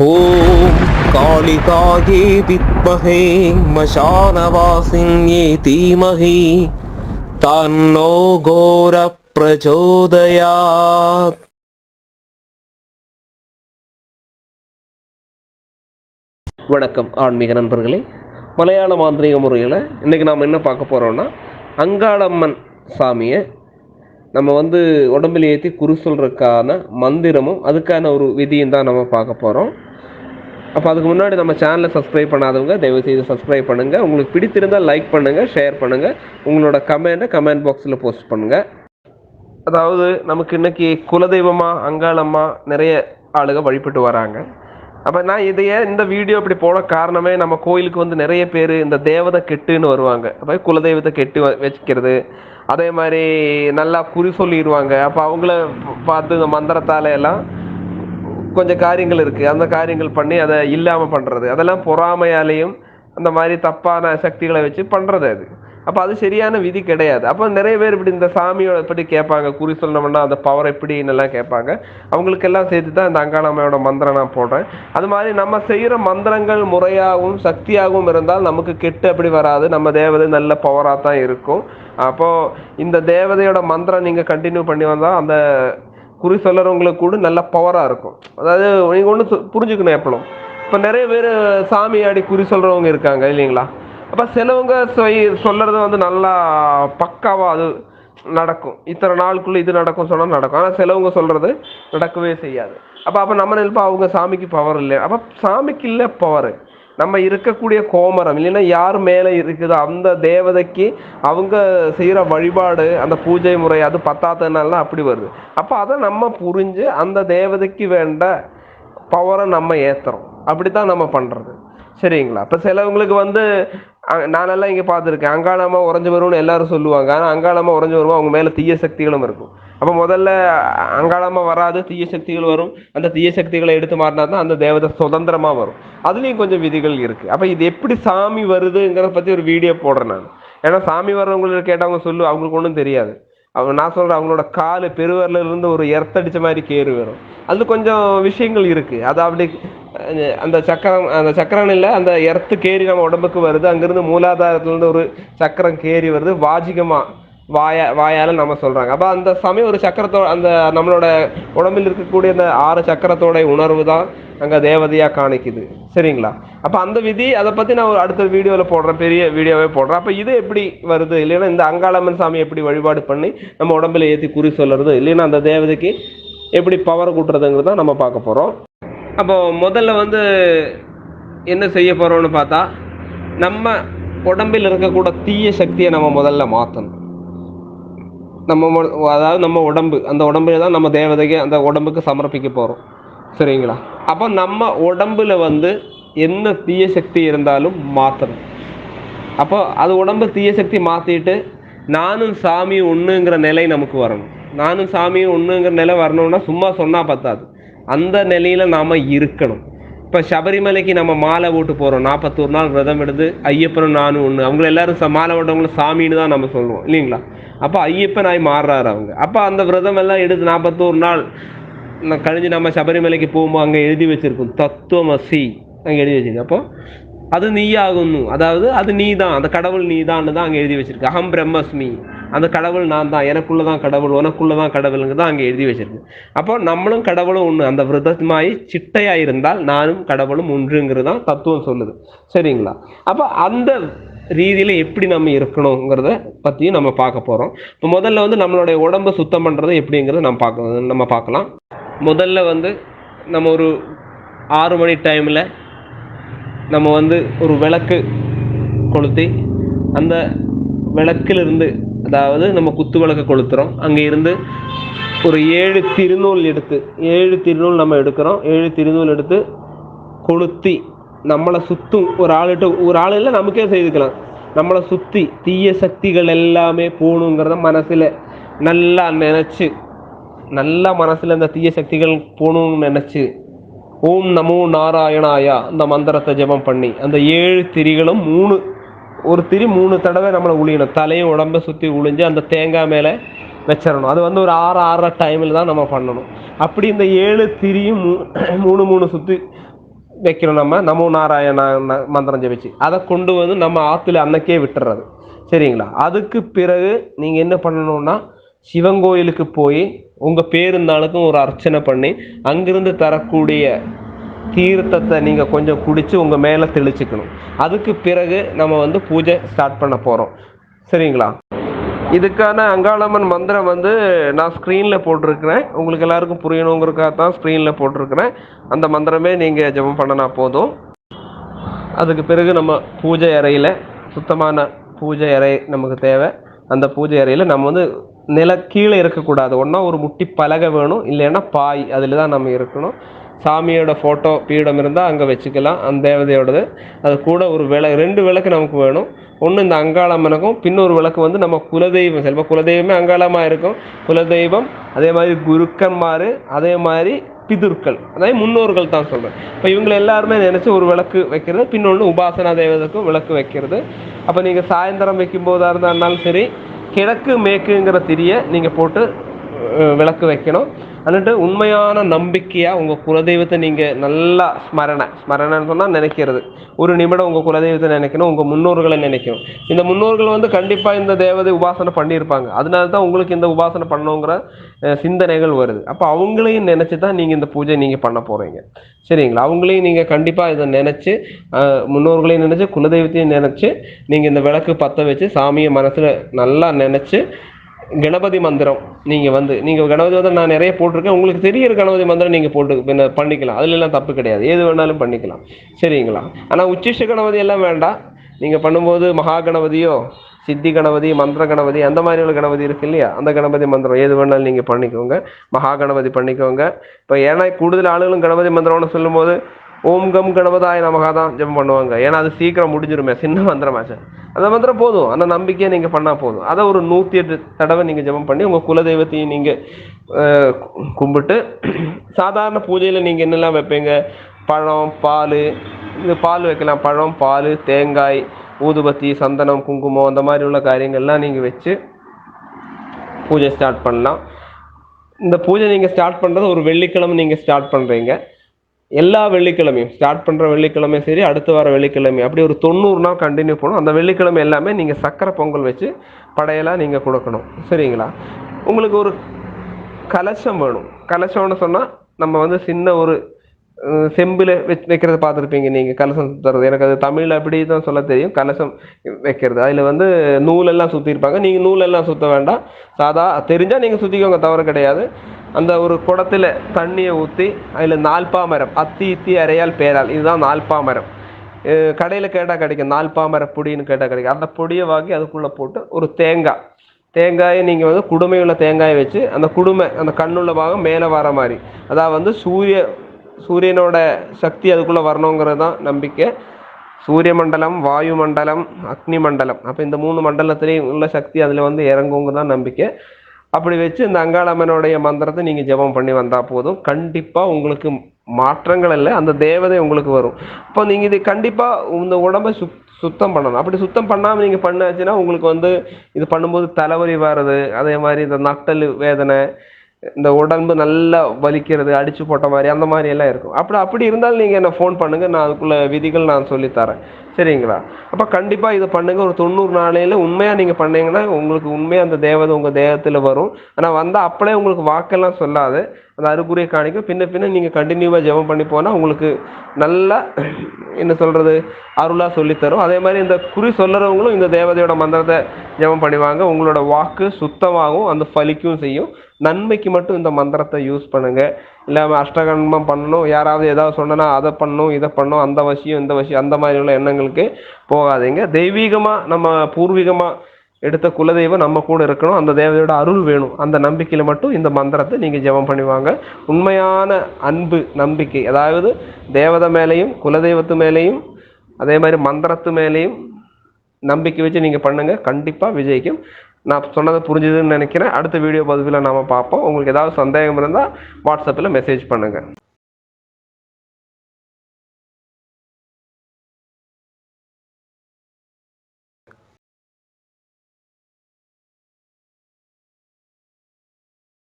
ஓம் காளிகாயே வித்மஹே மசானவாசின்யே தீமஹி தன்னோ கோர பிரச்சோதயாத். வணக்கம் ஆன்மீக நண்பர்களே. மலையாள மாந்திரீக முறையில் இன்றைக்கி நாம் என்ன பார்க்க போகிறோம்னா, அங்காளம்மன் சாமியை நம்ம உடம்பில் ஏற்றி குறி சொல்கிறதுக்கான மந்திரமும் அதுக்கான ஒரு விதியும் தான் நம்ம பார்க்க போகிறோம். அப்போ அதுக்கு முன்னாடி நம்ம சேனலை சப்ஸ்கிரைப் பண்ணாதவங்க தயவுசெய்து சப்ஸ்கிரைப் பண்ணுங்கள். உங்களுக்கு பிடித்திருந்தால் லைக் பண்ணுங்கள், ஷேர் பண்ணுங்கள், உங்களோட கமெண்ட்டை கமெண்ட் பாக்ஸில் போஸ்ட் பண்ணுங்கள். அதாவது நமக்கு இன்றைக்கி குலதெய்வமாக அங்காளம்மா நிறைய ஆளுங்க வழிபட்டு வராங்க. அப்போ நான் இந்த வீடியோ இப்படி போன காரணமே, நம்ம கோயிலுக்கு நிறைய பேர் இந்த தேவதை கெட்டுன்னு வருவாங்க. அப்போ குலதெய்வத்தை கெட்டு வச்சுக்கிறது, அதே மாதிரி நல்லா குறி சொல்லிடுவாங்க. அப்போ அவங்கள பார்த்து இந்த மந்திரத்தால எல்லாம் கொஞ்சம் காரியங்கள் இருக்குது, அந்த காரியங்கள் பண்ணி அதை இல்லாமல் பண்ணுறது, அதெல்லாம் பொறாமையாலேயும் அந்த மாதிரி தப்பான சக்திகளை வச்சு பண்ணுறது அது. அப்போ அது சரியான விதி கிடையாது. அப்போ நிறைய பேர் இப்படி இந்த சாமியோட பற்றி கேட்பாங்க, குறி சொல்லணும்னா அந்த பவர் எப்படின்னு எல்லாம் கேட்பாங்க. அவங்களுக்கெல்லாம் சேர்த்து தான் இந்த அங்காளம்மையோட மந்திரம் நான் போடுறேன். அது மாதிரி நம்ம செய்கிற மந்திரங்கள் முறையாகவும் சக்தியாகவும் இருந்தால் நமக்கு கெட்டு அப்படி வராது, நம்ம தேவதை நல்ல பவராக தான் இருக்கும். அப்போது இந்த தேவதையோட மந்திரம் நீங்கள் கண்டினியூ பண்ணி வந்தால் அந்த குறி சொல்லுறவங்களுக்கு கூட நல்ல பவராக இருக்கும். அதாவது நீங்கள் ஒன்று புரிஞ்சுக்கணும் எப்பளும். இப்போ நிறைய பேர் சாமி ஆடி குறி சொல்கிறவங்க இருக்காங்க இல்லைங்களா. அப்போ சிலவங்க சொல்கிறது நல்லா பக்காவாக அது நடக்கும், இத்தனை நாளுக்குள்ளே இது நடக்கும் சொன்னால் நடக்கும். ஆனால் சிலவங்க சொல்கிறது நடக்கவே செய்யாது. அப்போ நம்ம நினைப்பா அவங்க சாமிக்கு பவர் இல்லை. அப்போ சாமிக்கு இல்லை பவர், நம்ம இருக்கக்கூடிய கோமரம் இல்லைன்னா யார் மேலே இருக்குதோ அந்த தேவதைக்கு அவங்க செய்கிற வழிபாடு, அந்த பூஜை முறை அது பத்தாததுனால அப்படி வருது. அப்போ அதை நம்ம புரிஞ்சு அந்த தேவதைக்கு வேண்ட பவரை நம்ம ஏற்றுறோம். அப்படி தான் நம்ம பண்ணுறது, சரிங்களா. இப்போ சிலவங்களுக்கு நானெல்லாம் இங்கே பார்த்துருக்கேன், அங்காளம்மா உறைஞ்சி வரும்னு எல்லாரும் சொல்லுவாங்க. ஆனால் அங்காளம்மா உறைஞ்சி வருவோம், அவங்க மேலே தீய சக்திகளும் இருக்கும். அப்போ முதல்ல அங்காளம்மா வராது, தீய சக்திகள் வரும். அந்த தீய சக்திகளை எடுத்து மாறினா தான் அந்த தேவதை சுதந்திரமாக வரும். அதுலேயும் கொஞ்சம் விதிகள் இருக்குது. அப்போ இது எப்படி சாமி வருதுங்கிறத பற்றி ஒரு வீடியோ போடுறேன் நான். ஏன்னா சாமி வர்றவங்களுக்கு கேட்டவங்க அவங்களுக்கு ஒன்றும் தெரியாது. நான் சொல்கிறேன், அவங்களோட கால் பெருவரிலிருந்து ஒரு எர்த்தடிச்ச மாதிரி கேறு வரும். அது கொஞ்சம் விஷயங்கள் இருக்குது. அது அப்படி அந்த சக்கரம் இல்லை, அந்த எர்த்து கேரி நம்ம உடம்புக்கு வருது. அங்கேருந்து மூலாதாரத்துலேருந்து ஒரு சக்கரம் கேரி வருது, வாஜிகமாக வாயால் நம்ம சொல்கிறாங்க. அப்போ அந்த சமயம் ஒரு சக்கரத்தோட அந்த நம்மளோட உடம்பில் இருக்கக்கூடிய அந்த 6 சக்கரத்தோட உணர்வு தான் அங்கே தேவதையாக காணிக்குது, சரிங்களா. அப்போ அந்த விதி அதை பற்றி நான் ஒரு அடுத்த வீடியோவில் போடுறேன், பெரிய வீடியோவே போடுறேன். அப்போ இது எப்படி வருது, இல்லைன்னா இந்த அங்காளம்மன் சாமி எப்படி வழிபாடு பண்ணி நம்ம உடம்பில் ஏற்றி குறி சொல்லுறது, இல்லைன்னா அந்த தேவதைக்கு எப்படி பவர் கூட்டுறதுங்கிறது தான் நம்ம பார்க்க போகிறோம். அப்போ முதல்ல என்ன செய்ய போகிறோம்னு பார்த்தா, நம்ம உடம்பில் இருக்கக்கூட தீய சக்தியை நம்ம முதல்ல மாற்றணும். அதாவது நம்ம உடம்பு, அந்த உடம்புல தான் நம்ம தேவதைக்கு அந்த உடம்புக்கு சமர்ப்பிக்க போகிறோம், சரிங்களா. அப்போ நம்ம உடம்புல என்ன தீய சக்தி இருந்தாலும் மாற்றணும். அப்போ அது உடம்பு தீய சக்தி மாற்றிட்டு நானும் சாமி ஒன்றுங்கிற நிலை நமக்கு வரணும். நானும் சாமியும் ஒன்றுங்கிற நிலை வரணும்னா சும்மா சொன்னால் பத்தாது, அந்த நிலையில் நாம் இருக்கணும். இப்போ சபரிமலைக்கு நம்ம மாலை போட்டு போகிறோம், 41 நாள் விரதம் எடுத்து ஐயப்பனும் நானும் ஒன்று. அவங்கள எல்லாரும் மாலை போட்டவங்களும் சாமின்னு தான் நம்ம சொல்லுவோம் இல்லைங்களா. அப்போ ஐயப்பனாய் மாறுறாரு அவங்க. அப்போ அந்த விரதம் எல்லாம் எடுத்து 41 நாள் கழிஞ்சு நம்ம சபரிமலைக்கு போகும்போது அங்கே எழுதி வச்சிருக்கோம், தத்துவமசி அங்கே எழுதி வச்சிருக்கு. அப்போ அது நீயாகணும், அதாவது அது நீ தான், அந்த கடவுள் நீ தான் அங்கே எழுதி வச்சிருக்கு. அகம் பிரம்மஸ்மி, அந்த கடவுள் நான் தான், எனக்குள்ள தான் கடவுள், உனக்குள்ள தான் கடவுளுங்க தான் அங்கே எழுதி வச்சிருக்கு. அப்போ நம்மளும் கடவுளும் ஒன்று, அந்த விரதமாயி சிட்டையாக இருந்தால் நானும் கடவுளும் ஒன்றுங்கிறது தான் தத்துவம் சொல்லுது, சரிங்களா. அப்போ அந்த ரீதியில் எப்படி நம்ம இருக்கணுங்கிறத பற்றியும் நம்ம பார்க்க போகிறோம். இப்போ முதல்ல நம்மளுடைய உடம்பை சுத்தம் பண்ணுறது எப்படிங்கிறத நம்ம பார்க்கலாம். முதல்ல நம்ம ஒரு 6 மணி டைமில் நம்ம ஒரு விளக்கு கொளுத்தி, அந்த விளக்கிலிருந்து, அதாவது நம்ம குத்து விளக்கு கொளுத்துறோம், அங்கே இருந்து ஒரு 7 திருநூல் எடுத்து, 7 திருநூல் நம்ம எடுக்கிறோம். 7 திருநூல் எடுத்து கொளுத்தி நம்மளை சுற்றும் ஒரு ஆள் இல்லை, நமக்கே செய்துக்கலாம். நம்மளை சுற்றி தீய சக்திகள் எல்லாமே போகணுங்கிறத மனசில் நல்லா நினச்சி, நல்லா மனசில் இந்த தீய சக்திகள் போகணுன்னு நினச்சி ஓம் நமோ நாராயணாயா அந்த மந்திரத்தை ஜபம் பண்ணி அந்த 7 திரிகளும் ஒரு திரி 3 தடவை நம்மளை உளியணும். தலையும் உடம்பை சுற்றி உளிஞ்சு அந்த தேங்காய் மேலே வச்சிடணும். அது ஒரு 6 டைமில் தான் நம்ம பண்ணணும். அப்படி இந்த 7 திரியும் 3 சுற்றி வைக்கிறோம், நம்ம நமோ நாராயண மந்திரம் ஜெபிச்சு அதை கொண்டு வந்து நம்ம ஆற்றுல அன்னைக்கே விட்டுறது. சரிங்களா? அதுக்கு பிறகு நீங்கள் என்ன பண்ணணும்னா, சிவன் கோயிலுக்கு போய் உங்கள் பேருந்தாளுக்கும் ஒரு அர்ச்சனை பண்ணி அங்கிருந்து தரக்கூடிய தீர்த்தத்தை நீங்கள் கொஞ்சம் குடித்து உங்கள் மேலே தெளிச்சுக்கணும். அதுக்கு பிறகு நம்ம வந்து பூஜை ஸ்டார்ட் பண்ண போகிறோம். சரிங்களா? இதுக்கான அங்காளம்மன் மந்திரம் வந்து நான் ஸ்க்ரீனில் போட்டிருக்கிறேன். உங்களுக்கு எல்லாருக்கும் புரியணுங்கிறதுக்காக தான் ஸ்க்ரீனில் போட்டிருக்கிறேன். அந்த மந்திரமே நீங்கள் ஜெபம் பண்ணினா போதும். அதுக்கு பிறகு நம்ம பூஜை அறையில், சுத்தமான பூஜை அறை நமக்கு தேவை. அந்த பூஜை அறையில் நம்ம வந்து கீழே இருக்கக்கூடாது. ஒன்றா ஒரு முட்டி பலகை வேணும், இல்லைன்னா பாய், அதில் தான் நம்ம இருக்கணும். சாமியோட ஃபோட்டோ பீடம் இருந்தால் அங்கே வச்சுக்கலாம், அந்த தேவதையோடது. அது கூட ஒரு 2 விளக்கு நமக்கு வேணும். ஒன்று இந்த அங்காளம்மனுக்கும், பின்னொரு விளக்கு வந்து நம்ம குலதெய்வம். சில குலதெய்வமே அங்காளமாக இருக்கும். குலதெய்வம், அதே மாதிரி குருக்கன்மார், அதே மாதிரி பிதுர்கள், அதாவது முன்னோர்கள் தான் சொல்கிறேன். இப்போ இவங்களை எல்லாருமே நினச்சி ஒரு விளக்கு வைக்கிறது. பின்னொன்று உபாசனா தேவதைக்கும் விளக்கு வைக்கிறது. அப்போ நீங்கள் சாயந்தரம் வைக்கும்போதாக இருந்தாலும் சரி, கிழக்கு மேற்குங்கிற திரியை நீங்கள் போட்டு விளக்கு வைக்கணும். அன்னிட்டு உண்மையான நம்பிக்கையாக உங்கள் குலதெய்வத்தை நீங்கள் நல்லா ஸ்மரணன்னு சொன்னால் நினைக்கிறது. ஒரு நிமிடம் உங்கள் குலதெய்வத்தை நினைக்கணும், உங்கள் முன்னோர்களை நினைக்கணும். இந்த முன்னோர்கள் வந்து கண்டிப்பாக இந்த தேவதை உபாசனை பண்ணியிருப்பாங்க. அதனால தான் உங்களுக்கு இந்த உபாசனை பண்ணணுங்கிற சிந்தனைகள் வருது. அப்போ அவங்களையும் நினச்சி தான் நீங்கள் இந்த பூஜை நீங்கள் பண்ண போகிறீங்க. சரிங்களா? அவங்களையும் நீங்கள் கண்டிப்பாக இதை நினச்சி, முன்னோர்களையும் நினச்சி, குலதெய்வத்தையும் நினச்சி நீங்கள் இந்த விளக்கு பற்ற வச்சு சாமியை மனசில் நல்லா நினச்சி கணபதி மந்திரம் நீங்கள் கணபதி மந்திரம் நான் நிறைய போட்டிருக்கேன். உங்களுக்கு தெரியிற கணபதி மந்திரம் நீங்கள் போட்டு பண்ணிக்கலாம். அதுலெல்லாம் தப்பு கிடையாது, எது வேணாலும் பண்ணிக்கலாம். சரிங்களா? ஆனால் உச்சிஷ்ட கணபதி எல்லாம் வேண்டாம். நீங்கள் பண்ணும்போது மகா கணபதியோ, சித்தி கணபதி, மந்திர கணபதி, அந்த மாதிரி உள்ள கணபதி இருக்கு இல்லையா, அந்த கணபதி மந்திரம் எது வேணாலும் நீங்கள் பண்ணிக்கோங்க. மகா கணபதி பண்ணிக்கோங்க. இப்போ ஏன்னா கூடுதல் ஆளுகளும் கணபதி மந்திரம்னு சொல்லும்போது ஓம் கம் கணபதாய நமகா தான் ஜெபம் பண்ணுவாங்க. ஏன்னா அது சீக்கிரம் முடிஞ்சிருமே, சின்ன மந்திரமாச்சு. அந்த மந்திரம் போதும், அந்த நம்பிக்கையை நீங்கள் பண்ணால் போதும். அதை ஒரு 108 தடவை நீங்கள் ஜெபம் பண்ணி உங்கள் குலதெய்வத்தையும் நீங்கள் கும்பிட்டு, சாதாரண பூஜையில் நீங்கள் என்னெல்லாம் வைப்பீங்க, பழம், பால், இது பால் வைக்கலாம், பழம், பால், தேங்காய், ஊதுபத்தி, சந்தனம், குங்குமம், அந்த மாதிரி உள்ள காரியங்கள்லாம் நீங்கள் வச்சு பூஜை ஸ்டார்ட் பண்ணலாம். இந்த பூஜை நீங்கள் ஸ்டார்ட் பண்ணுறது ஒரு வெள்ளிக்கிழமை நீங்கள் ஸ்டார்ட் பண்ணுறீங்க. எல்லா வெள்ளிக்கிழமையும் ஸ்டார்ட் பண்ணுற வெள்ளிக்கிழமை சரி, அடுத்து வர வெள்ளிக்கிழமை, அப்படி ஒரு 90 நாள் கண்டினியூ பண்ணணும். அந்த வெள்ளிக்கிழமை எல்லாமே நீங்கள் சக்கரை பொங்கல் வச்சு படையெல்லாம் நீங்கள் கொடுக்கணும். சரிங்களா? உங்களுக்கு ஒரு கலசம் வேணும். கலசம்னு சொன்னால் நம்ம வந்து சின்ன ஒரு செம்பில் வைக்கிறத பார்த்துருப்பீங்க நீங்கள், கலசம் சுற்றுறது. எனக்கு அது தமிழில் அப்படி தான் சொல்ல தெரியும். கலசம் வைக்கிறது, அதில் வந்து நூலெல்லாம் சுற்றிருப்பாங்க. நீங்கள் நூலெல்லாம் சுற்ற வேண்டாம், சாதா தெரிஞ்சால் நீங்கள் சுற்றிக்கோங்க, தவறு கிடையாது. அந்த ஒரு குடத்தில் தண்ணியை ஊற்றி அதில் நால்பாமரம், அத்தி இத்தி அரையால் பேரால், இதுதான் நால்பாமரம். கடையில் கேட்டால் கிடைக்கும், நால்பாமர பொடின்னு கேட்டால் கிடைக்கும். அந்த பொடியை வாங்கி அதுக்குள்ளே போட்டு ஒரு தேங்காயை நீங்கள் வந்து குடுமையுள்ள தேங்காயை வச்சு, அந்த குடுமை அந்த கண்ணுள்ள பாகம் மேலே வர மாதிரி, அதாவது வந்து சூரியனோட சக்தி அதுக்குள்ளே வரணுங்கிறது தான் நம்பிக்கை. சூரிய மண்டலம், வாயு மண்டலம், அக்னி மண்டலம், அப்போ இந்த 3 மண்டலத்திலையும் உள்ள சக்தி அதில் வந்து இறங்குங்கிறது தான் நம்பிக்கை. அப்படி வச்சு இந்த அங்காளம்மனுடைய மந்திரத்தை நீங்கள் ஜெபம் பண்ணி வந்தால் போதும். கண்டிப்பாக உங்களுக்கு மாற்றங்கள் இல்லை, அந்த தேவதை உங்களுக்கு வரும். இப்போ நீங்கள் இது கண்டிப்பாக இந்த உடம்பை சுத்தம் பண்ணணும். அப்படி சுத்தம் பண்ணாமல் நீங்கள் பண்ணாச்சுன்னா உங்களுக்கு வந்து இது பண்ணும்போது தலைவலி வர்றது, அதே மாதிரி இந்த நட்டல் வேதனை, இந்த உடம்பு நல்லா வலிக்கிறது, அடிச்சு போட்ட மாதிரி, அந்த மாதிரி எல்லாம் இருக்கும். அப்படி இருந்தாலும் நீங்கள் என்ன ஃபோன் பண்ணுங்கள், நான் அதுக்குள்ள விதிகள் நான் சொல்லித்தரேன். சரிங்களா? அப்போ கண்டிப்பாக இதை பண்ணுங்கள். ஒரு 90 நாளையில் உண்மையாக நீங்கள் பண்ணீங்கன்னா உங்களுக்கு உண்மையாக அந்த தேவதை உங்கள் தேகத்தில் வரும். ஆனால் வந்தால் அப்படியே உங்களுக்கு வாக்கெல்லாம் சொல்லாது, அந்த அறிகுறியை காணிக்கும். பின்ன நீங்கள் கண்டினியூவாக ஜெபம் பண்ணி போனால் உங்களுக்கு நல்லா என்ன சொல்கிறது, அருளாக சொல்லித்தரும். அதே மாதிரி இந்த குறி சொல்லுறவங்களும் இந்த தேவதையோட மந்திரத்தை ஜெபம் பண்ணுவாங்க. உங்களோட வாக்கு சுத்தமாகவும் அந்த ஃபலிக்கும் செய்யும். நன்மைக்கு மட்டும் இந்த மந்திரத்தை யூஸ் பண்ணுங்க. இல்லாமல் அஷ்டகர்மம் பண்ணணும், யாராவது ஏதாவது சொன்னா அதை பண்ணணும், இதை பண்ணணும், அந்த வசியம் இந்த வசியம், அந்த மாதிரி உள்ள எண்ணங்களுக்கு போகாதீங்க. தெய்வீகமாக நம்ம பூர்வீகமாக எடுத்த குலதெய்வம் நம்ம கூட இருக்கணும், அந்த தேவதையோட அருள் வேணும். அந்த நம்பிக்கையில் மட்டும் இந்த மந்திரத்தை நீங்கள் ஜெபம் பண்ணுவாங்க. உண்மையான அன்பு, நம்பிக்கை, அதாவது தேவதை மேலேயும் குலதெய்வத்து மேலேயும் அதே மாதிரி மந்திரத்து மேலேயும் நம்பிக்கை வச்சு நீங்கள் பண்ணுங்கள். கண்டிப்பாக விஜயிக்கும். நான் சொன்னதை புரிஞ்சுதுன்னு நினைக்கிறேன். அடுத்த வீடியோ பதிவில் நாம் பார்ப்போம். உங்களுக்கு ஏதாவது சந்தேகம் இருந்தால் வாட்ஸ்அப்பில் மெசேஜ் பண்ணுங்கள்.